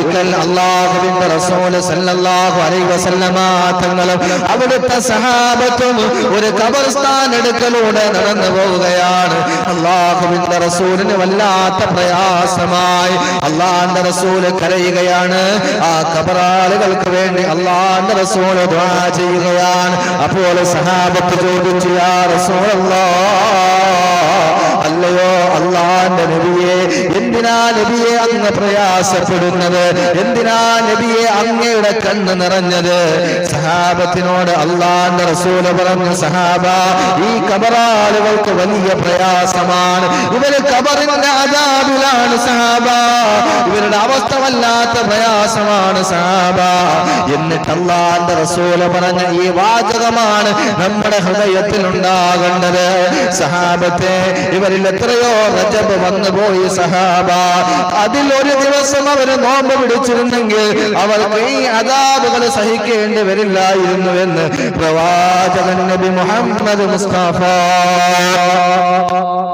ഒരിക്കൽ അല്ലാഹുവിന്റെ റസൂൽ സല്ലല്ലാഹു അലൈഹി വസല്ലമ തങ്ങളും അവിടുത്തെ സഹാബത്തും ഒരു ഖബർസ്ഥാൻ അടുക്കലൂടെ നടന്നു പോവുകയാണ്. അല്ലാഹുവിന്റെ റസൂലിന് വല്ലാത്ത പ്രയാസമായി. അല്ലാഹുവിന്റെ റസൂൽ കരയുകയാണ്. ആ ഖബറാളുകൾക്ക് വേണ്ടി അല്ലാഹുവിന്റെ റസൂൽ ദുആ ചെയ്യുകയാണ്. അപ്പോൾ സഹാബത്ത് ചോദിച്ചു, യാ റസൂലല്ലാഹ്, അല്ലയോ അല്ലാഹുവിന്റെ നബിയെ, എന്തിനാ നബിയെ അങ്ങ് പ്രയാസപ്പെടുന്നത്? എന്തിനാ നബിയെ അങ്ങയുടെ കണ്ണ് നിറഞ്ഞത്? സഹാബത്തിനോട് അല്ലാഹുവിന്റെ റസൂൽ പറഞ്ഞു, സഹാബ, ഈ ഖബറാളുകൾക്ക് വലിയ പ്രയാസമാണ്. ഇവര് ഖബറിന്റെ അദാബിലാണ് സഹാബ. ഇവരുടെ അവസ്ഥ വല്ലാത്ത പ്രയാസമാണ് സഹാബ. എന്നിട്ട് അല്ലാഹുവിന്റെ റസൂൽ പറഞ്ഞ ഈ വാചകമാണ് നമ്മുടെ ഹൃദയത്തിൽ ഉണ്ടാകേണ്ടത്. സഹാബത്തെ, ഇവരിൽ എത്രയോ റജബ് വന്നുപോയി സഹാബ. അതിൽ ഒരു ദിവസം അവർ നോമ്പ് പിടിച്ചിരുന്നെങ്കിൽ അവർക്ക് ഈ അദാബുകൾ സഹിക്കേണ്ടി വരില്ലായിരുന്നു എന്ന് പ്രവാചകൻ നബി മുഹമ്മദ് മുസ്തഫ